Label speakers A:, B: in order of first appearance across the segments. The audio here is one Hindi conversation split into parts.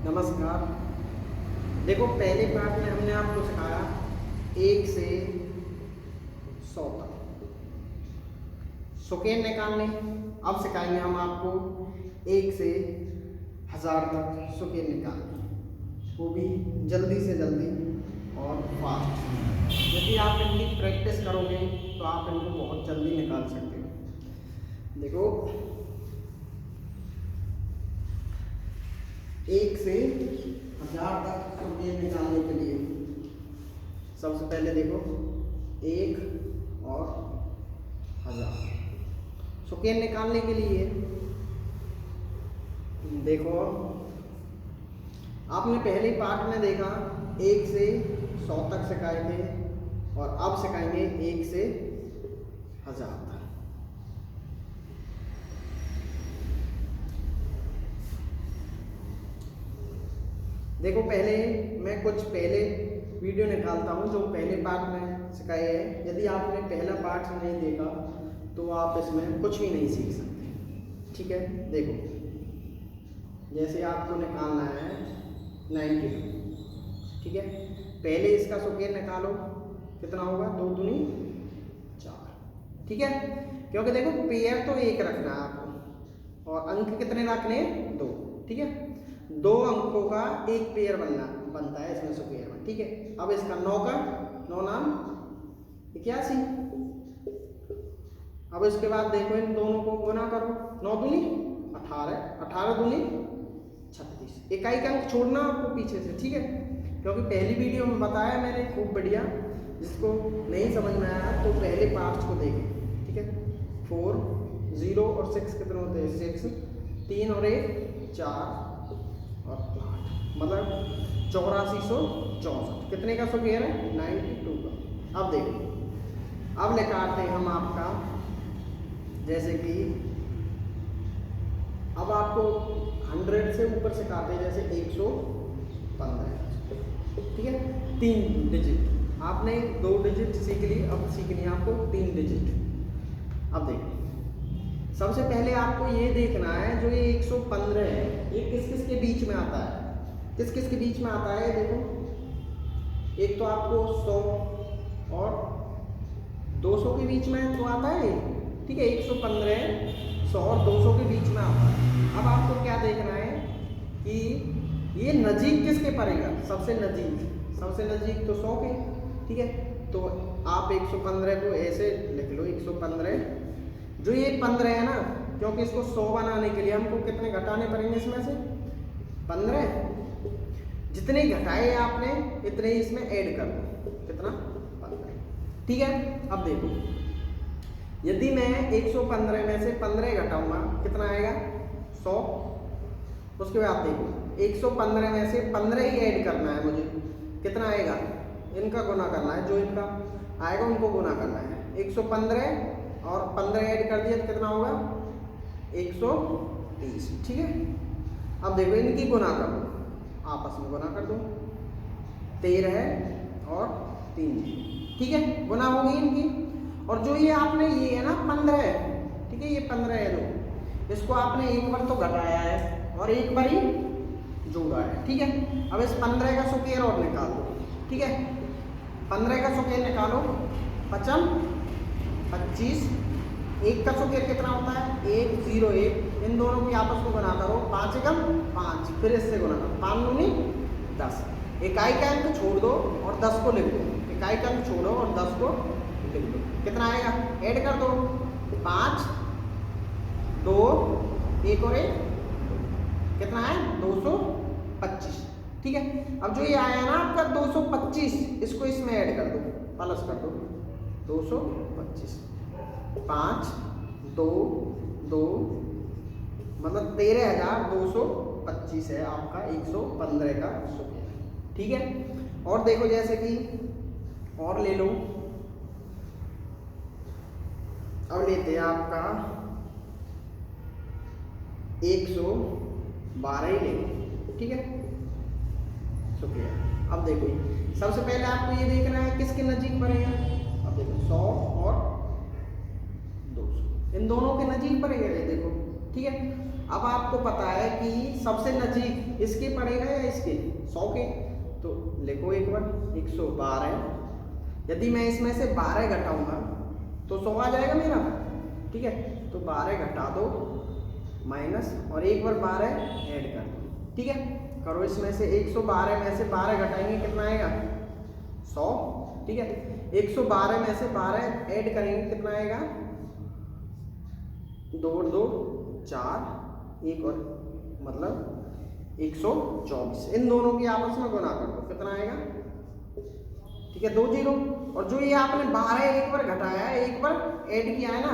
A: नमस्कार। देखो, पहले पार्ट में हमने आपको सिखाया 1 से 100 तक सुकेन निकालने। अब सिखाएंगे हम आपको 1 से 1000 तक सुकेन निकालने, वो भी जल्दी से जल्दी और फास्ट। यदि आप इनकी प्रैक्टिस करोगे तो आप इनको बहुत जल्दी निकाल सकते हो। देखो, 1 से 1000 तक सुकेन निकालने के लिए सबसे पहले देखो 1 और 1000 सुकेन निकालने के लिए देखो, आपने पहले पार्ट में देखा 1 से 100 तक सिखाए थे और अब सिखाएंगे 1 से 1000 तक। देखो, पहले मैं कुछ पहले वीडियो निकालता हूँ जो पहले पार्ट में सिखाए हैं। यदि आपने पहला पार्ट नहीं देखा तो आप इसमें कुछ भी नहीं सीख सकते। ठीक है, देखो, जैसे आपको निकालना है 92। ठीक है, पहले इसका सुकेन निकालो, कितना होगा? 2 दूनी 4। ठीक है, क्योंकि देखो पेयर तो 1 रखना है आपको और अंक कितने रखने हैं? 2। ठीक है, 2 अंकों का एक पेयर बनता है इसमें सुकेन में। ठीक है, अब इसका 9 का 9 नाम 81। अब इसके बाद देखो इन दोनों को गुना करो, 9 दूनी 18, 18 दूनी 36। इकाई का अंक छोड़ना आपको पीछे से। ठीक है, क्योंकि पहली वीडियो में बताया मैंने खूब बढ़िया। जिसको नहीं समझ में आया तो पहले पार्ट्स को देखें। ठीक है, 4, 0 और 6 कितने होते हैं? 6, 3 और 1 4 और 8, मतलब 8464। कितने का सुकेन है? 92 का। अब देखो, अब निकालते हैं हम आपका, जैसे कि अब आपको 100 से ऊपर सिखाते हैं, जैसे 115। ठीक है, 3 डिजिट आपने 2 डिजिट सीख ली, अब सीखनी है आपको 3 डिजिट। अब देखो, सबसे पहले आपको ये देखना है जो ये 115 है, ये किस किस के बीच में आता है? किस किस के बीच में आता है? देखो, एक तो आपको 100 और 200 के बीच में तो आता है। ठीक है, 115 100 और 200 के बीच में आता है। अब आपको क्या देखना है कि ये नजीक किसके पड़ेगा? सबसे नजीक तो 100 के। ठीक है, तो आप 115 को ऐसे लिख लो, 115। जो ये 15 है ना, क्योंकि इसको 100 बनाने के लिए हमको कितने घटाने पड़ेंगे? इसमें से 15। जितने घटाए आपने इतने ही इसमें ऐड कर दो। कितना? 15। ठीक है, अब देखो, यदि मैं 115 में से 15 घटाऊंगा कितना आएगा? 100। उसके बाद देखो, 115 में से 15 ही ऐड करना है मुझे, कितना आएगा? इनका गुना करना है, जो इनका आएगा उनको गुना करना है। 115 और 15 ऐड कर दिया तो कितना होगा? 130। ठीक है, अब देखो इनकी गुना करो, आपस में गुना कर दो, 13 और 3। ठीक है, गुना होगी इनकी। और जो ये आपने ये है ना 15, ठीक है, ये 15 है जो, इसको आपने एक बार तो घटाया है और एक बार ही जोड़ा है। ठीक है, अब इस 15 का सुकेन और निकाल दो। ठीक है, 15 का सुकेन निकालो, 55 25। 1 का सुकेन कितना होता है? 1 0 1। इन दोनों की आपस में गुना करो, 5 एकम 5, फिर इससे गुना करो, 5 दूनी 10। इकाई का अंक छोड़ दो और 10 को लिख दो। इकाई का अंक छोड़ो और 10 को लिख दो, कितना आएगा? ऐड कर दो, 5 2 1 और 1 कितना है? 225। ठीक है, अब जो ये आया ना आपका 225, इसको इसमें ऐड कर दो, प्लस कर दो, 225। 5 2 2, मतलब 13,225 है आपका 115 का सुकेन। ठीक है, और देखो, जैसे कि और ले लो, अब लेते हैं आपका 112 ही ले लो। ठीक है, सुकेन। अब देखो, सबसे पहले आपको ये देखना है किसके नजीक पड़ेगा। अब देखो 100 और 200 इन दोनों के नजीक पड़ेगा ये, देखो। ठीक है, अब आपको पता है कि सबसे नजीक इसके पड़ेगा या इसके 100 के, तो लिखो एक बार 112। यदि मैं इसमें से 12 घटाऊंगा तो 100 आ जाएगा मेरा, ठीक है। तो 12 घटा दो माइनस और एक बार 12 ऐड कर दो, ठीक है। करो इसमें से 112 में से 12 घटाएंगे कितना आएगा 100, ठीक है। 112 में से 12 ऐड करेंगे कितना आएगा 2 और 2 4, एक और मतलब 124। इन दोनों की आपस में गुना कर दो कितना आएगा, ठीक है 2 0। और जो ये आपने 12 एक बार घटाया है एक बार ऐड किया है ना,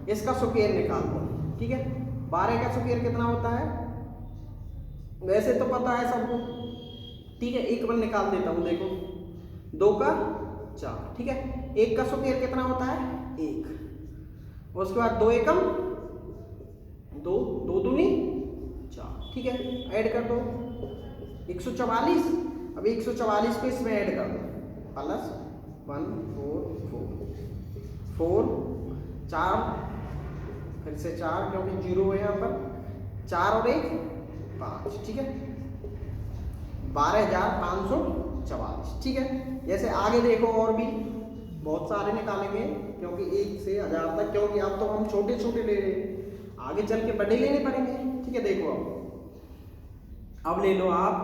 A: इसका स्क्वायर निकाल दो, ठीक है। 12 का स्क्वायर कितना होता है वैसे तो पता है सबको, ठीक है। एक बार निकाल देता हूं, देखो 2 का 4, ठीक है। 1 का स्क्वायर कितना होता है 1, उसके बाद 2 एकम 2, 2 दूनी 4, ठीक है। ऐड कर दो 144। अब 144 को इसमें ऐड कर दो प्लस 1 4 4 4 फिर से 4 क्योंकि 0 है यहाँ पर, 4 और 1 5, ठीक है। 12,544, ठीक है। जैसे आगे देखो और भी बहुत सारे निकालेंगे क्योंकि 1 से 1000 तक, क्योंकि अब तो हम छोटे छोटे ले रहे हैं, आगे चल के बड़े लेने पड़ेंगे, ठीक है। देखो अब ले लो आप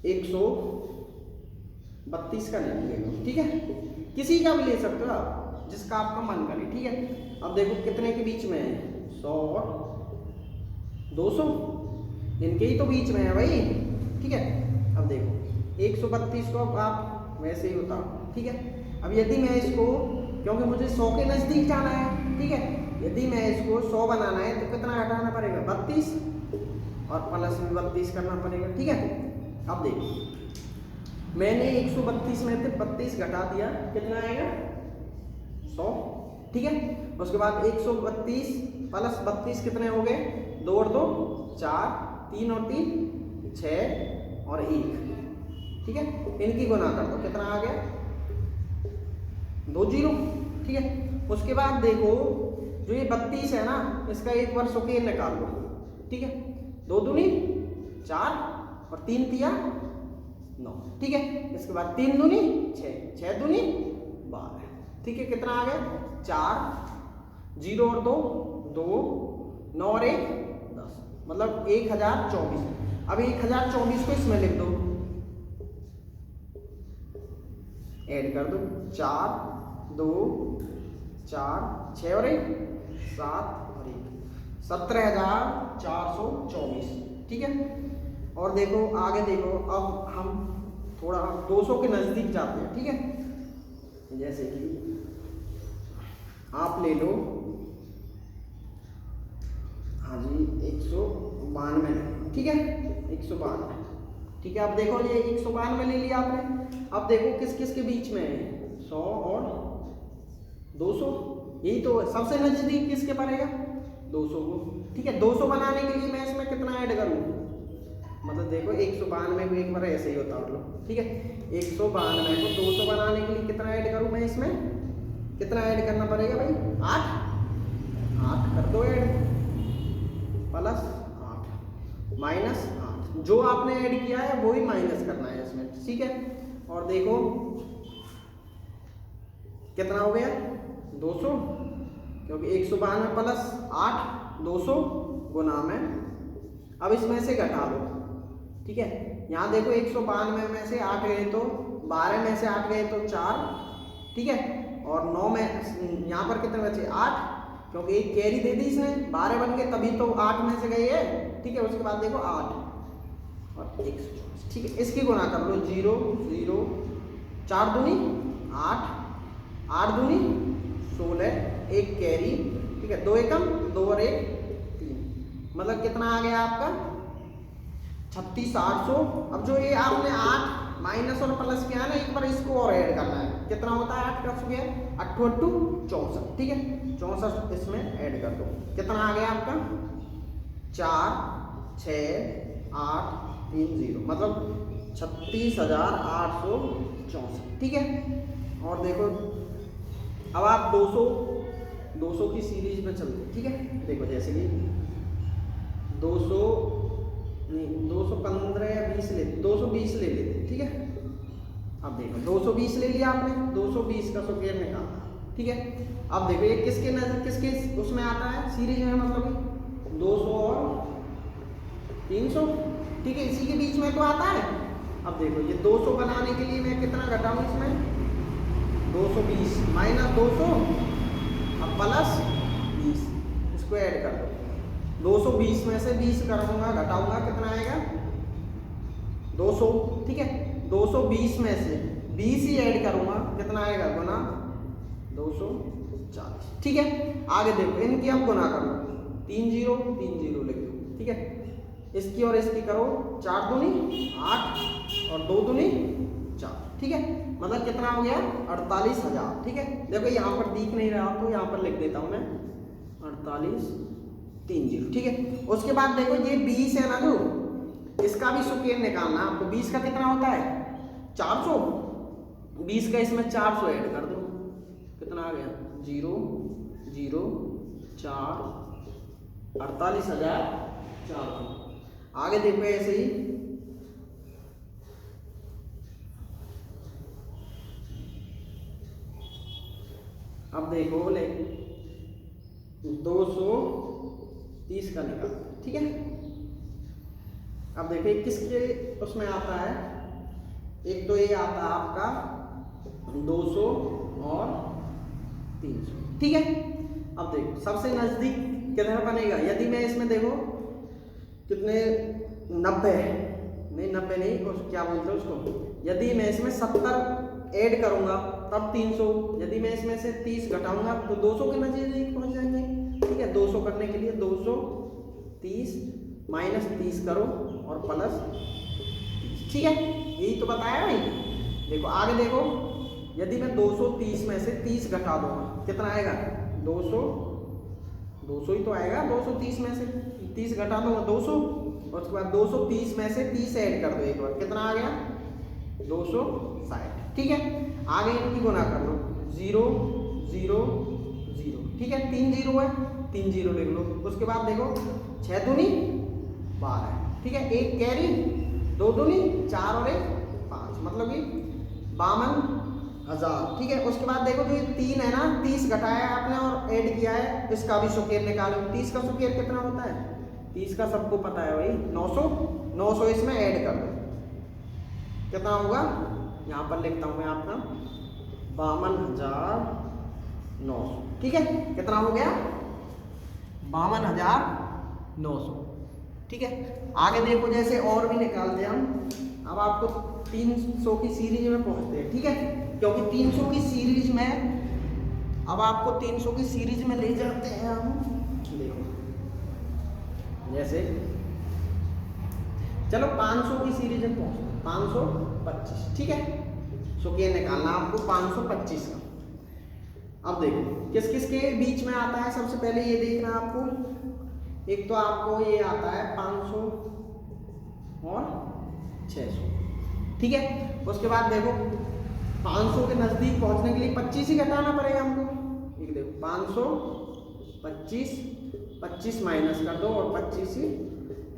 A: 132 का ले लो, ठीक है। किसी का भी ले सकते हो आप जिसका आपका मन करे, ठीक है। अब देखो कितने के बीच में है 100 और 200, इनके ही तो बीच में है भाई, ठीक है। अब देखो 132 को अब आप वैसे ही उतारो, ठीक है। अब यदि मैं इसको, क्योंकि मुझे 100 के नजदीक जाना है, ठीक है, यदि मैं इसको 100 बनाना है तो कितना घटाना पड़ेगा 32 और प्लस में 32 करना पड़ेगा, ठीक है। अब देखो मैंने 132 में से 32 घटा दिया, कितना आएगा 100, ठीक है। उसके बाद 132 प्लस 32 कितने हो गए 2 और 2 4, 3 और 3 6 और 1, ठीक है। इनकी गुना कर दो कितना आ गया 2 0, ठीक है। उसके बाद देखो जो ये 32 है ना, इसका एक बार स्क्वायर निकाल लो, ठीक है। 2 दूनी 4 और 3 तिया 9, ठीक है। इसके बाद 3 दूनी 6, 6 दूनी 12, ठीक है। कितना आ गया 4 0 और 2 2 9 और 1 10, मतलब 1024। अब 1024 को इसमें लिख दो, ऐड कर दो 4 2 4 6 और 1 7 और 1 17,424, ठीक है। और देखो आगे देखो, अब हम थोड़ा 200 के नजदीक जाते हैं, ठीक है। जैसे कि आप ले लो, हाँ जी 192, ठीक है 192, ठीक है। अब देखो ये 192 ले लिया आपने। अब देखो किस किस के बीच में है 100 और 200, यही तो सबसे नजदीक किसके पड़ेगा 200 को, ठीक है। 200 बनाने के लिए मैं इसमें कितना ऐड करूँ, मतलब देखो 192 को एक बार ऐसे ही उतार लो, ठीक है। 192 को 200 बनाने के लिए कितना ऐड करूँ मैं, इसमें कितना ऐड करना पड़ेगा भाई 8 कर दो ऐड, प्लस 8 माइनस 8, जो आपने ऐड किया है वो ही माइनस करना है इसमें, ठीक है। और देखो कितना हो गया 200, क्योंकि 192 प्लस 8 200 गुना में, अब इसमें से घटा लो, ठीक है। यहाँ देखो 192 में से 8 गए तो 12 में से 8 गए तो 4, ठीक है। और 9 में यहाँ पर कितने बचे 8, क्योंकि एक कैरी दे दी इसने, 12 बन गए तभी तो 8 में से गए है, ठीक है। उसके बाद देखो 8 और 124, ठीक है। इसकी गुना कर लो 0 0 4 दूनी 8 8 दूनी 16, एक कैरी, ठीक है। 2 एकम 2 और 1 3, मतलब कितना आ गया आपका 36,800। अब जो ये आपने 8 माइनस और प्लस किया ना, एक बार इसको और ऐड करना है, कितना होता है 8 का स्क्वायर 8 8 64, ठीक है। 64 इसमें ऐड कर दो, कितना आ गया आपका 4 6 8 3 0, मतलब 36,864, ठीक है। और देखो अब आप 200 200 की सीरीज में चलते हैं, ठीक है। देखो जैसे कि 200 नहीं 215 या 20 ले 220 ले लेते, ठीक है। अब देखो 220 ले लिया आपने, 220 का स्क्वायर निकालना, ठीक है। अब देखो ये किसके नजर किसके उसमें आता है सीरीज में, मतलब 200 और 300, ठीक है, इसी के बीच में तो आता है। अब देखो ये 200 बनाने के लिए मैं कितना घटाऊं इसमें, 220 माइनस 200 अब प्लस 20, इसको ऐड कर दो। 220 में से 20 करूँगा घटाऊंगा कितना आएगा 200, ठीक है। 220 में से 20 ही ऐड करूँगा कितना आएगा गुना 240, ठीक है। आगे देखो इनकी अब गुना कर लो, 3 0 3 0 लिख दो, ठीक है। इसकी और इसकी करो, 4 दूनी 8 और 2 दूनी 4, ठीक है। मतलब कितना हो गया 48,000, ठीक है। देखो यहाँ पर दिख नहीं रहा तो यहाँ पर लिख देता हूँ मैं 4830, ठीक है। उसके बाद देखो ये 20 है ना, जो इसका भी स्क्वायर निकालना आपको। 20 का कितना होता है 400, 20 का इसमें 400 ऐड कर दो, कितना आ गया 0 0 4 48,400। आगे देखो ऐसे ही अब देखो ले 230 का निकाल, ठीक है। अब देखिए किसके उसमें आता है, एक तो ये आता है आपका 200 और 300, ठीक है। अब देखो सबसे नजदीक कितना बनेगा, यदि मैं इसमें देखो कितने 90 नहीं 90 नहीं उस क्या बोलते हैं उसको, यदि मैं इसमें 70 ऐड करूंगा तब 300, यदि मैं इसमें से 30 घटाऊंगा तो 200 के नजदीक पहुंच जाएंगे, ठीक है। 200 करने के लिए 230 माइनस 30 करो और प्लस 30, ठीक है। यही तो बताया भाई। देखो आगे देखो, यदि मैं 230 में से 30 घटा दूंगा कितना आएगा 200 ही तो आएगा, 230 में से 30 घटा दूंगा 200, और उसके बाद 230 में से 30 ऐड कर दो एक बार, कितना आ गया 260, ठीक है। आगे इनकी गुना कर लो 0 0 0, ठीक है। 3 0 है 3 0 लिख लो। उसके बाद देखो 6 दूनी 12, ठीक है। एक कैरी 2 दूनी 4 और 1 5, मतलब कि 52,000, ठीक है। उसके बाद देखो जो 3 है ना, 30 घटाया आपने और ऐड किया है, इसका भी स्क्वायर निकालो। 30 का स्क्वायर कितना होता है, 30 का सबको पता है भाई 900, 900 इसमें ऐड कर दो, कितना होगा यहाँ पर लिखता हूँ मैं आपका 52,900, ठीक है। कितना हो गया 52,900, ठीक है। आगे देखो जैसे और भी निकालते हैं हम। अब आपको 300 की सीरीज में पहुंचते हैं, ठीक है, क्योंकि 300 की सीरीज में अब आपको 300 की सीरीज में ले जाते हैं हम। देखो जैसे चलो 500 की सीरीज में पहुंचते, 525, ठीक है। स्क्वायर निकालना आपको 525 का। अब देखो किस किस के बीच में आता है, सबसे पहले ये देखना आपको, एक तो आपको ये आता है 500 और 600, ठीक है। उसके बाद देखो 500 के नजदीक पहुंचने के लिए 25 ही घटाना पड़ेगा हमको। एक देखो 525 25 माइनस कर दो और 25 ही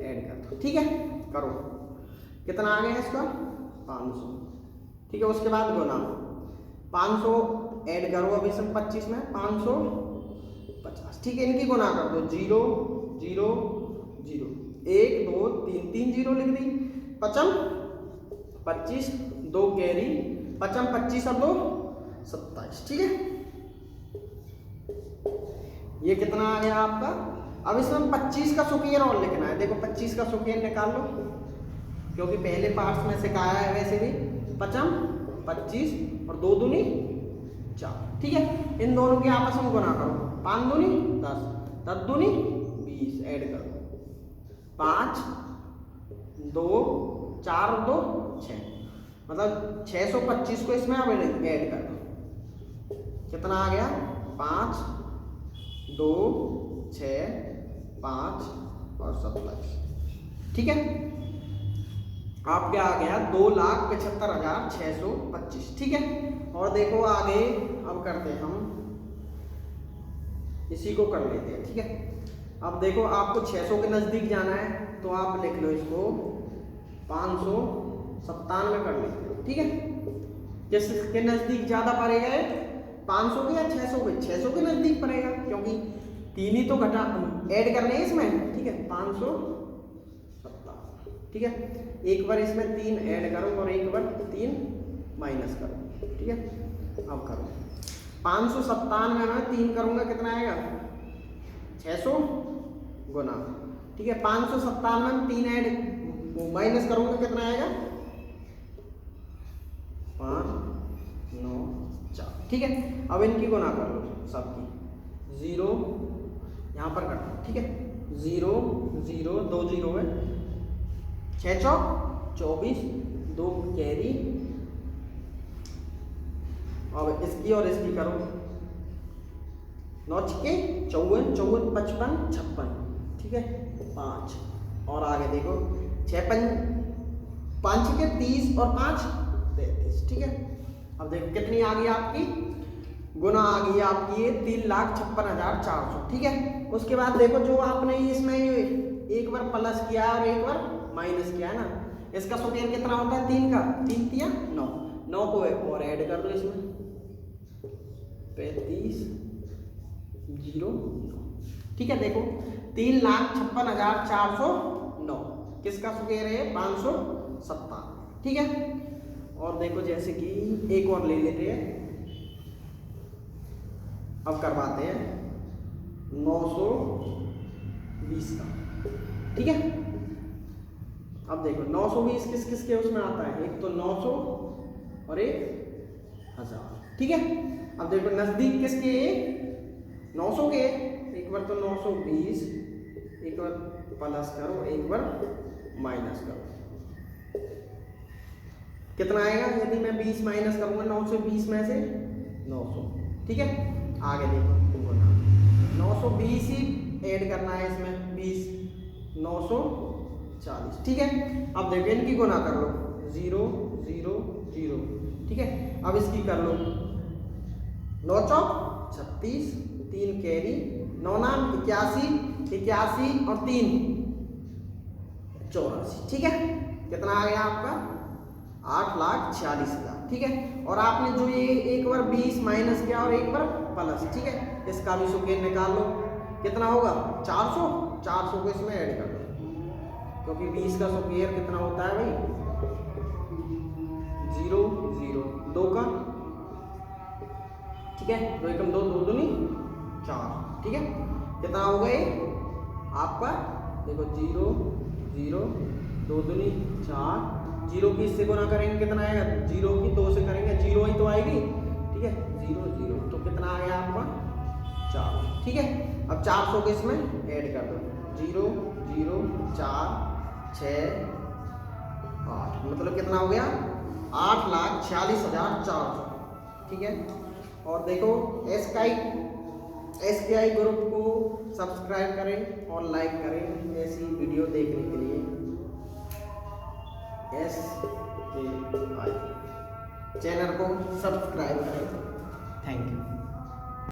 A: ऐड कर दो, ठीक है। करो कितना आ गया इसका 500, ठीक है। उसके बाद गुना 500 ऐड करो अभी सब 25 में 550, ठीक है। इनकी गुना कर दो 0 0 0 1 2 3 3 0 लिख दी, 55 25 2 कैरी 55 25 और 2 27, ठीक है। ये कितना आ गया आपका। अब इसमें 25 का स्क्वायर और लिखना है। देखो 25 का स्क्वायर निकाल लो, क्योंकि पहले पार्ट्स में सिखाया है वैसे भी। 55 25 और 2 दूनी 4, ठीक है। इन दोनों के आपस में गुना करो, 5 दूनी 10 10 दूनी 20 ऐड करो, 5 2 4 2 6, मतलब 625 को इसमें अब ऐड कर दो, कितना आ गया 5 2 6 5 और 27, ठीक है। आपके आ गया 2,75,625, ठीक है। और देखो आगे अब करते हैं हम इसी को कर लेते हैं, ठीक है। अब देखो आपको 600 के नज़दीक जाना है तो आप लिख लो इसको 597 कर लेते हो, ठीक है। किसके नज़दीक ज़्यादा पड़ेगा, 500 के या 600 के? 600 के नज़दीक पड़ेगा, क्योंकि 3 ही तो घटा ऐड करने हैं इसमें, ठीक है। 597, ठीक है। एक बार इसमें 3 ऐड करो और एक बार 3 माइनस करो, ठीक है। अब करो 597 में 3 करूँगा कितना आएगा, 600 गुना, ठीक है। 597 में 3 ऐड माइनस करूँगा कितना आएगा, 5 9 4, ठीक है। अब इनकी गुना कर लो सबकी, 0 यहाँ पर कर दो, ठीक है। 0 0 2 0 है, 6 चौक 24, 2 कैरी। अब इसकी और इसकी करो, 9 छके 54 54 55 56, ठीक है। 5 और आगे देखो 6 5 के 30 और 5 33, ठीक है। अब देखो कितनी आ गई आपकी, गुना आ गई आपकी 3,56,400, ठीक है। उसके बाद देखो जो आपने इसमें एक बार प्लस किया और एक बार माइनस किया है ना, इसका स्क्वायर कितना होता है, 3 का 3 तिया 9, 9 को और ऐड कर दो इसमें, 35 0 9, ठीक है। देखो 3,56,409 किसका स्क्वायर है, 597, ठीक है। और देखो जैसे कि एक और ले लेते हैं, अब करवाते हैं 920 का, ठीक है। अब देखो 920 किस किस के उसमें आता है, एक तो 900 और एक 1000, ठीक है। अब देखो नजदीक किसके, 900 के, एक बार तो 920, एक बार प्लस करो एक बार माइनस करो, कितना आएगा, यदि मैं 20 माइनस करूंगा 920 में से 900, ठीक है। आगे देखो 920 ही ऐड करना है इसमें, 20 940, ठीक है। अब देखो इनकी गुना कर लो, 0 0 0, ठीक है। अब इसकी कर लो, 9 चौक 36, 3 कैरी, 9 नाम 81 81 और 3 84, ठीक है। कितना आ गया आपका, 8,46,000, ठीक है। और आपने जो ये एक बार 20 माइनस किया और एक बार प्लस, ठीक है, इसका भी स्क्वायर निकाल लो, कितना होगा 400, 400 को इसमें ऐड कर दो, क्योंकि 20 का स्क्वायर कितना होता है भाई, 0 0 2 का, ठीक है। 2 एकम 2 2 दूनी 4, ठीक है। कितना हो गए आपका, देखो 0 0 2 दूनी 4, 0 की इससे गुना करेंगे कितना आएगा, 0 की 2 से करेंगे 0 ही तो आएगी, ठीक है। 0 0 तो कितना आ गया आपका 4, ठीक है। अब 400 को इसमें ऐड कर दो, 0 0 4 6 8, मतलब कितना हो गया 8,46,400, ठीक है। और देखो SKI ग्रुप को सब्सक्राइब करें और लाइक करें ऐसी वीडियो देखने के लिए, SKI चैनल को सब्सक्राइब करें, थैंक यू।